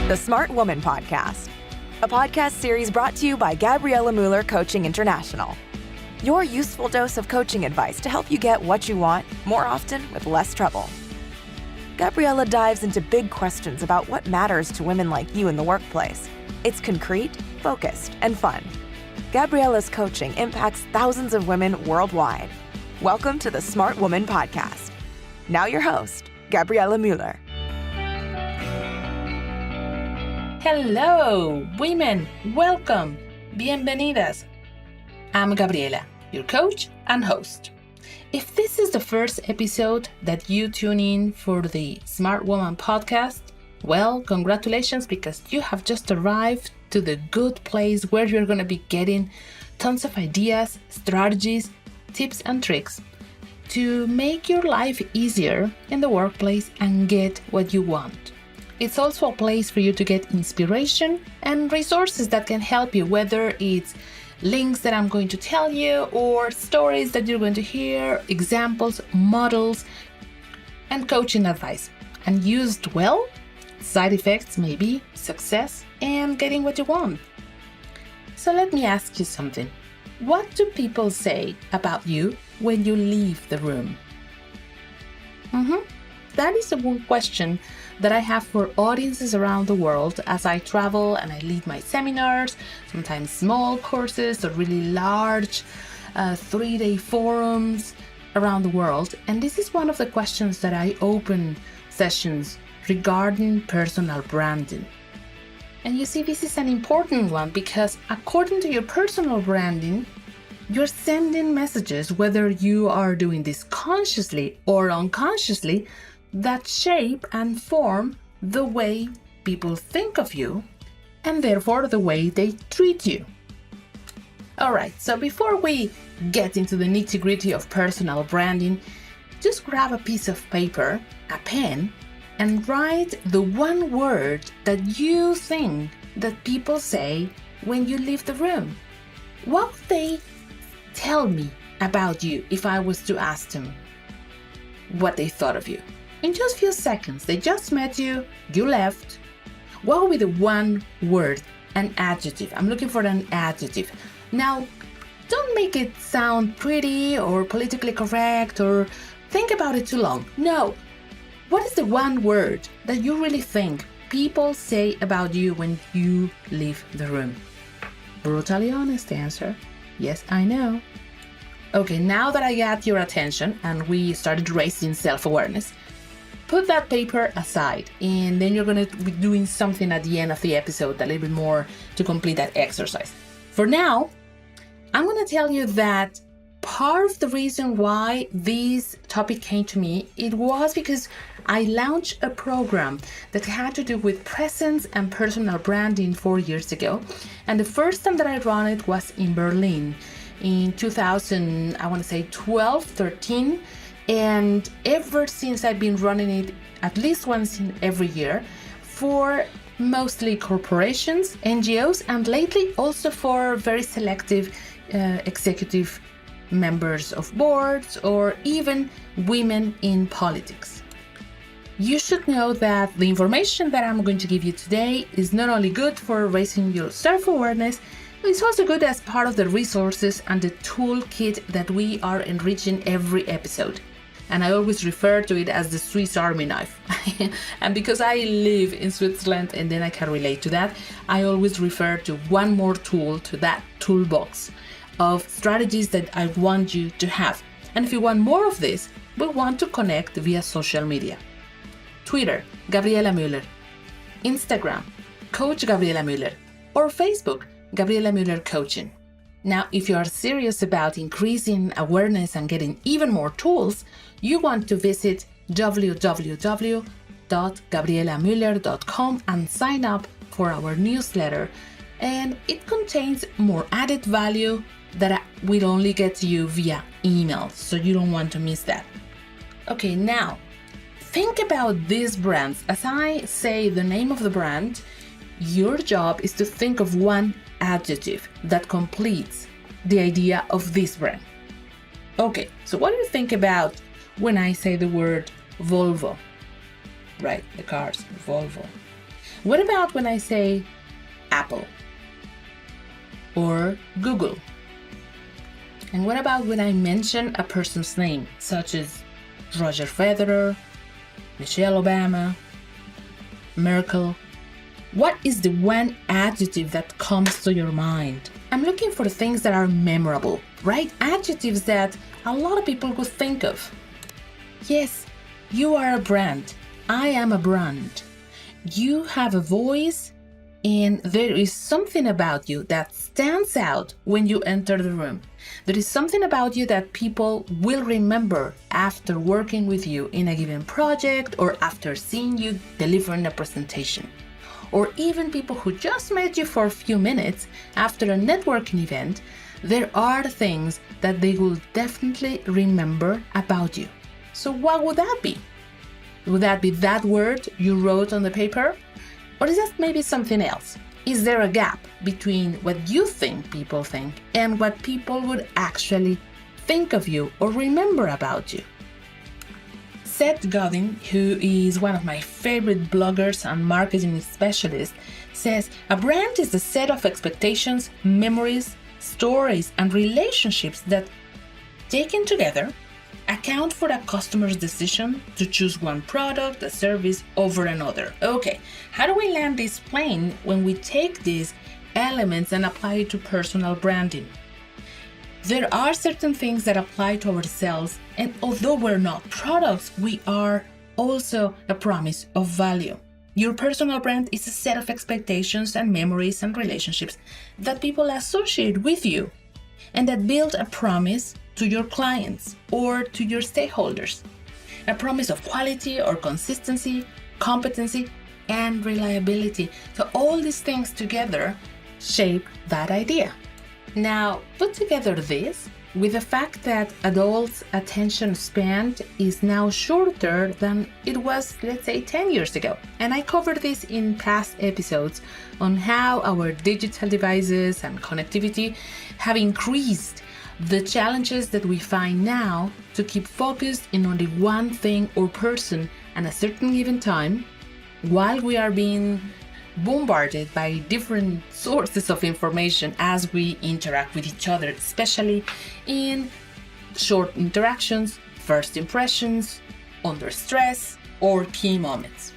the Smart Woman Podcast, a podcast series brought to you by Gabriela Mueller Coaching International. Your useful dose of coaching advice to help you get what you want more often with less trouble. Gabriela dives into big questions about what matters to women like you in the workplace. It's concrete, focused, and fun. Gabriela's coaching impacts thousands of women worldwide. Welcome to the Smart Woman Podcast. Now your host, Gabriela Mueller. Hello, women. Welcome. Bienvenidas. I'm Gabriela, your coach and host. If this is the first episode that you tune in for the Smart Woman Podcast, well, congratulations, because you have just arrived to the good place where you're going to be getting tons of ideas, strategies, tips, and tricks to make your life easier in the workplace and get what you want. It's also a place for you to get inspiration and resources that can help you, whether it's links that I'm going to tell you or stories that you're going to hear, examples, models, and coaching advice. And used well, side effects maybe, success, and getting what you want. So let me ask you something. What do people say about you when you leave the room? That is a one question that I have for audiences around the world as I travel and I lead my seminars, sometimes small courses or really large 3-day forums around the world. And this is one of the questions that I open sessions regarding personal branding. And you see, this is an important one because according to your personal branding, you're sending messages, whether you are doing this consciously or unconsciously, that shape and form the way people think of you and therefore the way they treat you. All right, so before we get into the nitty-gritty of personal branding, just grab a piece of paper, a pen, and write the one word that you think that people say when you leave the room. What would they tell me about you if I was to ask them what they thought of you? In just a few seconds, they just met you, you left. What would be the one word, an adjective? I'm looking for an adjective. Now, don't make it sound pretty or politically correct or think about it too long. No. What is the one word that you really think people say about you when you leave the room? Brutally honest answer. Yes, I know. Okay, now that I got your attention and we started raising self-awareness, put that paper aside, and then you're going to be doing something at the end of the episode, a little bit more to complete that exercise. For now, I'm going to tell you that part of the reason why this topic came to me, it was because I launched a program that had to do with presence and personal branding 4 years ago. And the first time that I ran it was in Berlin in 2012, 13. And ever since I've been running it at least once in every year for mostly corporations, NGOs, and lately also for very selective executive members of boards or even women in politics. You should know that the information that I'm going to give you today is not only good for raising your self-awareness, but it's also good as part of the resources and the toolkit that we are enriching every episode. And I always refer to it as the Swiss Army knife. And because I live in Switzerland and then I can relate to that, I always refer to one more tool to that toolbox of strategies that I want you to have. And if you want more of this, we want to connect via social media. Twitter, Gabriela Mueller. Instagram, Coach Gabriela Mueller. Or Facebook, Gabriela Mueller Coaching. Now, if you are serious about increasing awareness and getting even more tools, you want to visit www.gabrielamueller.com and sign up for our newsletter. And it contains more added value that will only get to you via email, so you don't want to miss that. Okay, now, think about these brands. As I say the name of the brand, your job is to think of one adjective that completes the idea of this brand. Okay, so what do you think about when I say the word Volvo? Right, the cars, Volvo. What about when I say Apple or Google? And what about when I mention a person's name, such as Roger Federer, Michelle Obama, Merkel? What is the one adjective that comes to your mind? I'm looking for things that are memorable, right? Adjectives that a lot of people would think of. Yes, you are a brand. I am a brand. You have a voice, and there is something about you that stands out when you enter the room. There is something about you that people will remember after working with you in a given project or after seeing you delivering a presentation. Or even people who just met you for a few minutes after a networking event, there are things that they will definitely remember about you. So what would that be? Would that be that word you wrote on the paper? Or is that maybe something else? Is there a gap between what you think people think and what people would actually think of you or remember about you? Seth Godin, who is one of my favorite bloggers and marketing specialists, says a brand is a set of expectations, memories, stories, and relationships that, taken together, account for a customer's decision to choose one product, a service over another. Okay, how do we land this plane when we take these elements and apply it to personal branding? There are certain things that apply to ourselves, and although we're not products, we are also a promise of value. Your personal brand is a set of expectations and memories and relationships that people associate with you and that build a promise to your clients or to your stakeholders. A promise of quality or consistency, competency, and reliability. So all these things together shape that idea. Now, put together this with the fact that adults' attention span is now shorter than it was, let's say, 10 years ago. And I covered this in past episodes on how our digital devices and connectivity have increased the challenges that we find now to keep focused in only one thing or person at a certain given time while we are being bombarded by different sources of information as we interact with each other, especially in short interactions, first impressions, under stress, or key moments.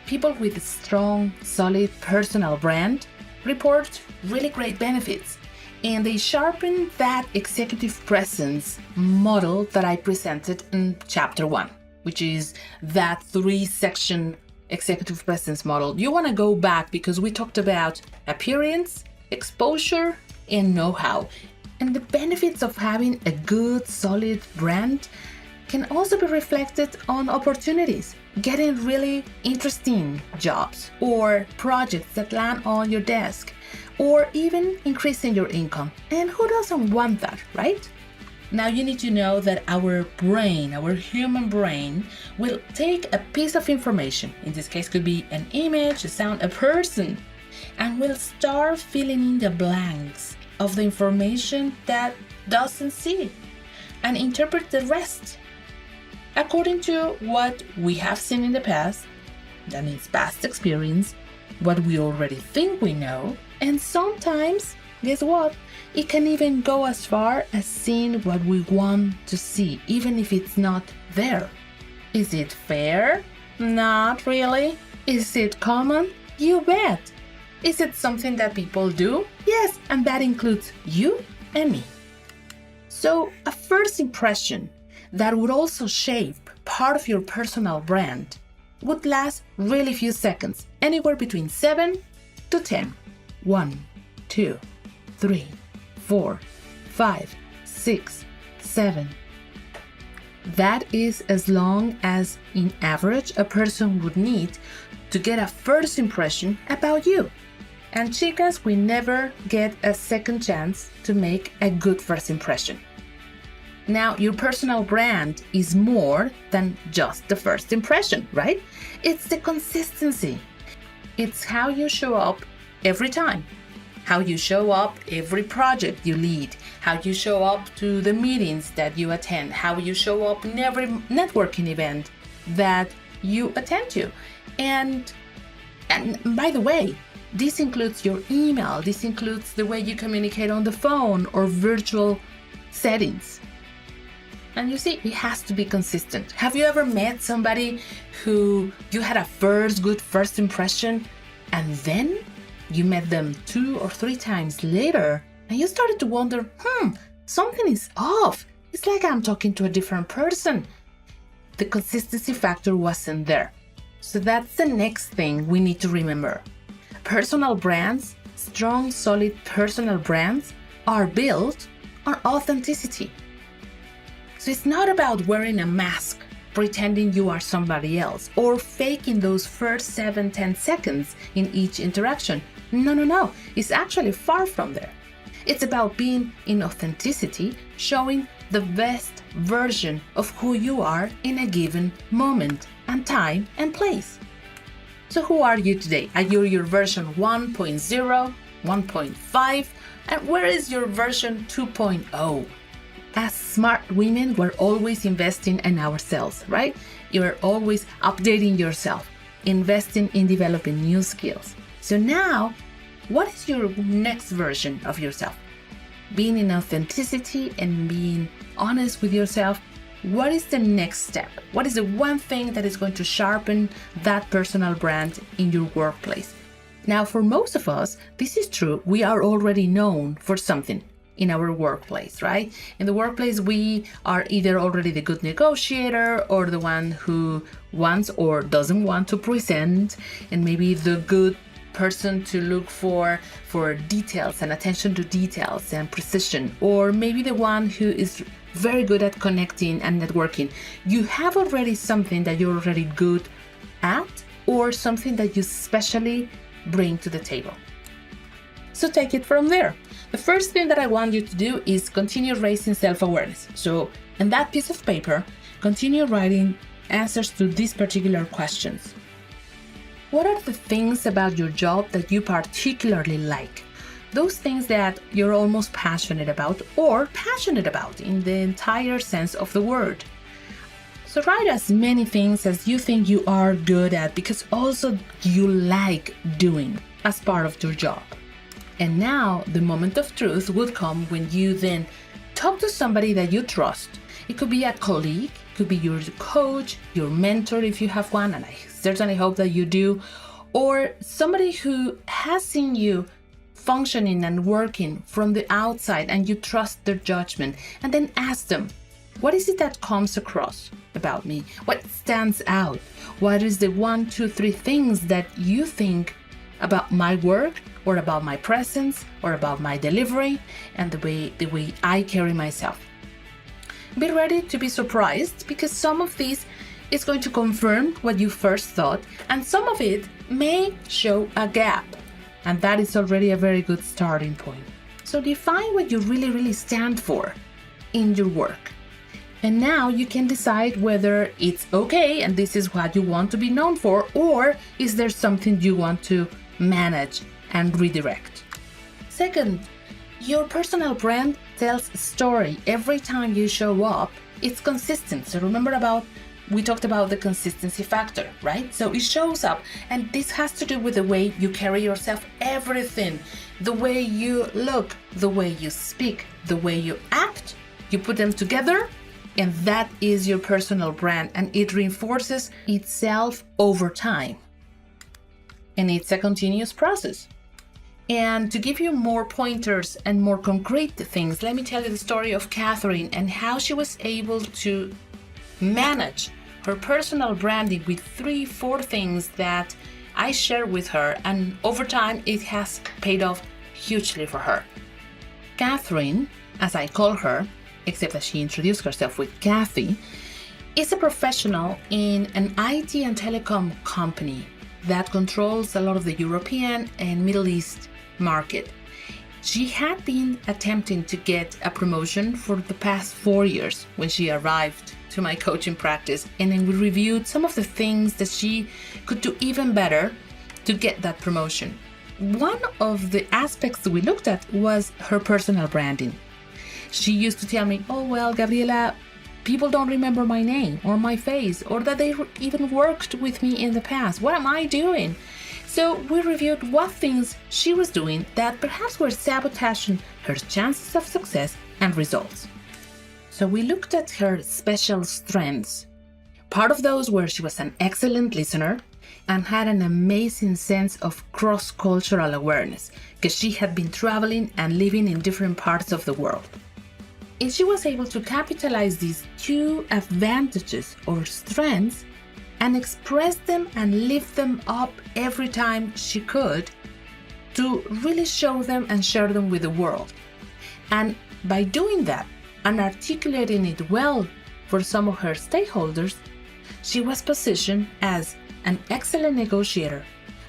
People with a strong, solid personal brand report really great benefits, and they sharpen that executive presence model that I presented in chapter 1, which is that 3-section executive presence model. You want to go back because we talked about appearance, exposure, and know-how. And the benefits of having a good, solid brand can also be reflected on opportunities, getting really interesting jobs or projects that land on your desk, or even increasing your income. And who doesn't want that, right? Now you need to know that our brain, our human brain, will take a piece of information, in this case could be an image, a sound, a person, and will start filling in the blanks of the information that doesn't see and interpret the rest according to what we have seen in the past, that means past experience, what we already think we know, and sometimes, guess what? It can even go as far as seeing what we want to see, even if it's not there. Is it fair? Not really. Is it common? You bet. Is it something that people do? Yes, and that includes you and me. So, a first impression that would also shape part of your personal brand would last really few seconds, anywhere between 7 to 10. 1, 2, 3, 4, 5, 6, 7. That is as long as, in average, a person would need to get a first impression about you. And chicas, we never get a second chance to make a good first impression. Now, your personal brand is more than just the first impression, right? It's the consistency. It's how you show up every time. How you show up every project you lead, how you show up to the meetings that you attend, how you show up in every networking event that you attend to. And And by the way, this includes your email, this includes the way you communicate on the phone or virtual settings. And you see, it has to be consistent. Have you ever met somebody who you had a good first impression, and then you met them 2 or 3 times later, and you started to wonder, something is off. It's like I'm talking to a different person. The consistency factor wasn't there. So that's the next thing we need to remember. Personal brands, strong, solid personal brands, are built on authenticity. So it's not about wearing a mask, pretending you are somebody else, or faking those first 7-10 seconds in each interaction. No. It's actually far from there. It's about being in authenticity, showing the best version of who you are in a given moment and time and place. So who are you today? Are you your version 1.0, 1.5? And where is your version 2.0? As smart women, we're always investing in ourselves, right? You're always updating yourself, investing in developing new skills. So now, what is your next version of yourself? Being in authenticity and being honest with yourself, what is the next step? What is the one thing that is going to sharpen that personal brand in your workplace? Now, for most of us, this is true. We are already known for something in our workplace, right? In the workplace, we are either already the good negotiator or the one who wants or doesn't want to present, and maybe the good person to look for details and attention to details and precision, or maybe the one who is very good at connecting and networking. You have already something that you're already good at, or something that you specially bring to the table. So take it from there. The first thing that I want you to do is continue raising self-awareness. So in that piece of paper, continue writing answers to these particular questions. What are the things about your job that you particularly like? Those things that you're almost passionate about, or passionate about in the entire sense of the word. So write as many things as you think you are good at, because also you like doing as part of your job. And now the moment of truth would come when you then talk to somebody that you trust. It could be a colleague, it could be your coach, your mentor if you have one, and I certainly hope that you do, or somebody who has seen you functioning and working from the outside and you trust their judgment, and then ask them, what is it that comes across about me? What stands out? What is the 1, 2, 3 things that you think about my work, or about my presence, or about my delivery, and the way I carry myself? Be ready to be surprised, because some of these is going to confirm what you first thought, and some of it may show a gap, and that is already a very good starting point. So define what you really stand for in your work. And now you can decide whether it's okay and this is what you want to be known for, or is there something you want to manage and redirect. Second, your personal brand tells a story. Every time you show up, it's consistent. So remember we talked about the consistency factor, right? So it shows up, and this has to do with the way you carry yourself, everything, the way you look, the way you speak, the way you act, you put them together, and that is your personal brand, and it reinforces itself over time. And it's a continuous process. And to give you more pointers and more concrete things, let me tell you the story of Katherine and how she was able to manage her personal branding with 3-4 things that I shared with her, and over time it has paid off hugely for her. Katherine, as I call her, except that she introduced herself with Kathy, is a professional in an IT and telecom company that controls a lot of the European and Middle East market. She had been attempting to get a promotion for the past 4 years when she arrived to my coaching practice, and then we reviewed some of the things that she could do even better to get that promotion. One of the aspects that we looked at was her personal branding. She used to tell me, oh, well, Gabriela, people don't remember my name or my face, or that they even worked with me in the past. What am I doing? So we reviewed what things she was doing that perhaps were sabotaging her chances of success and results. So we looked at her special strengths. Part of those were she was an excellent listener and had an amazing sense of cross-cultural awareness because she had been traveling and living in different parts of the world. And she was able to capitalize these two advantages or strengths and express them and lift them up every time she could to really show them and share them with the world. And by doing that and articulating it well for some of her stakeholders, she was positioned as an excellent negotiator,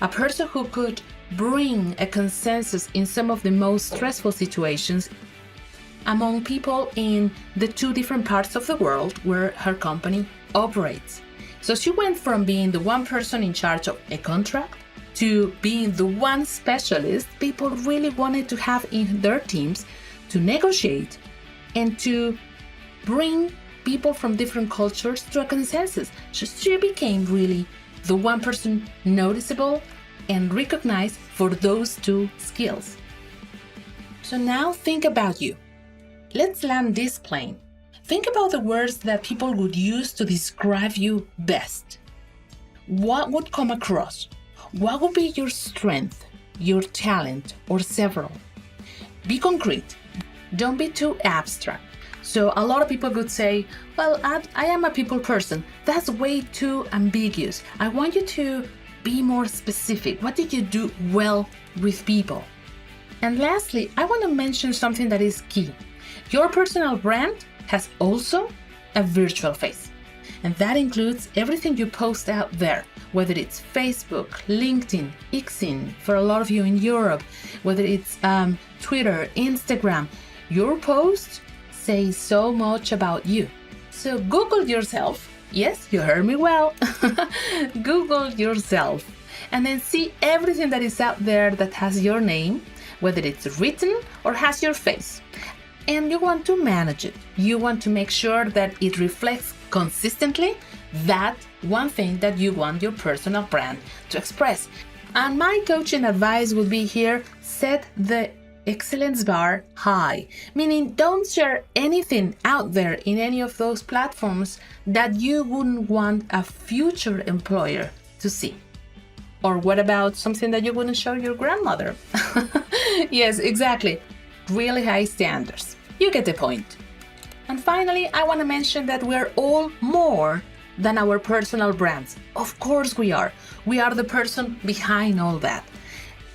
a person who could bring a consensus in some of the most stressful situations among people in the two different parts of the world where her company operates. So she went from being the one person in charge of a contract to being the one specialist people really wanted to have in their teams to negotiate and to bring people from different cultures to a consensus. So she became really the one person noticeable and recognized for those two skills. So now think about you. Let's land this plane. Think about the words that people would use to describe you best. What would come across? What would be your strength, your talent, or several? Be concrete. Don't be too abstract. So a lot of people would say, well, I am a people person. That's way too ambiguous. I want you to be more specific. What did you do well with people? And lastly, I want to mention something that is key. Your personal brand has also a virtual face. And that includes everything you post out there, whether it's Facebook, LinkedIn, Xing, for a lot of you in Europe, whether it's Twitter, Instagram. Your posts say so much about you. So Google yourself. Yes, you heard me well. Google yourself and then see everything that is out there that has your name, whether it's written or has your face. And you want to manage it. You want to make sure that it reflects consistently that one thing that you want your personal brand to express. And my coaching advice would be here, set the excellence bar high, meaning don't share anything out there in any of those platforms that you wouldn't want a future employer to see. Or what about something that you wouldn't show your grandmother? Yes, exactly. Really high standards. You get the point. And finally, I want to mention that we're all more than our personal brands. Of course we are. We are the person behind all that.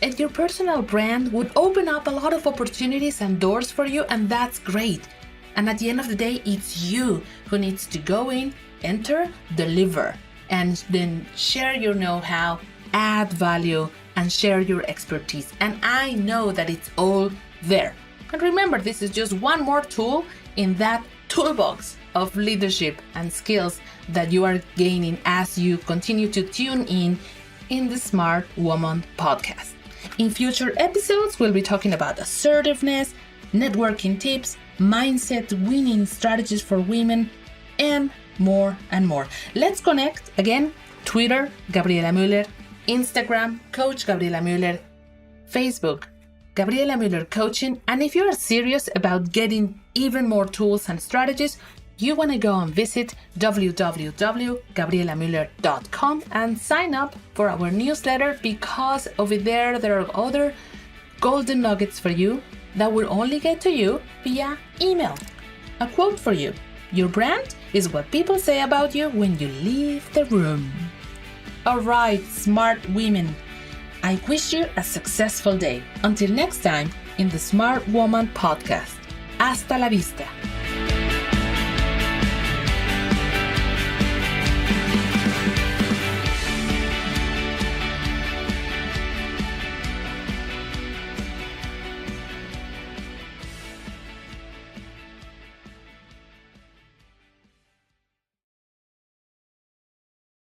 And your personal brand would open up a lot of opportunities and doors for you, and that's great. And at the end of the day, it's you who needs to go in, enter, deliver, and then share your know-how, add value, and share your expertise. And I know that it's all there. And remember, this is just one more tool in that toolbox of leadership and skills that you are gaining as you continue to tune in the Smart Woman podcast. In future episodes, we'll be talking about assertiveness, networking tips, mindset winning strategies for women, and more and more. Let's connect again. Twitter, Gabriela Mueller, Instagram, Coach Gabriela Mueller, Facebook, Gabriela Mueller Coaching. And if you are serious about getting even more tools and strategies, you want to go and visit www.gabrielamueller.com and sign up for our newsletter, because over there are other golden nuggets for you that will only get to you via email. A quote for you: your brand is what people say about you when you leave the room. All right, smart women, I wish you a successful day. Until next time in the Smart Woman podcast. Hasta la vista.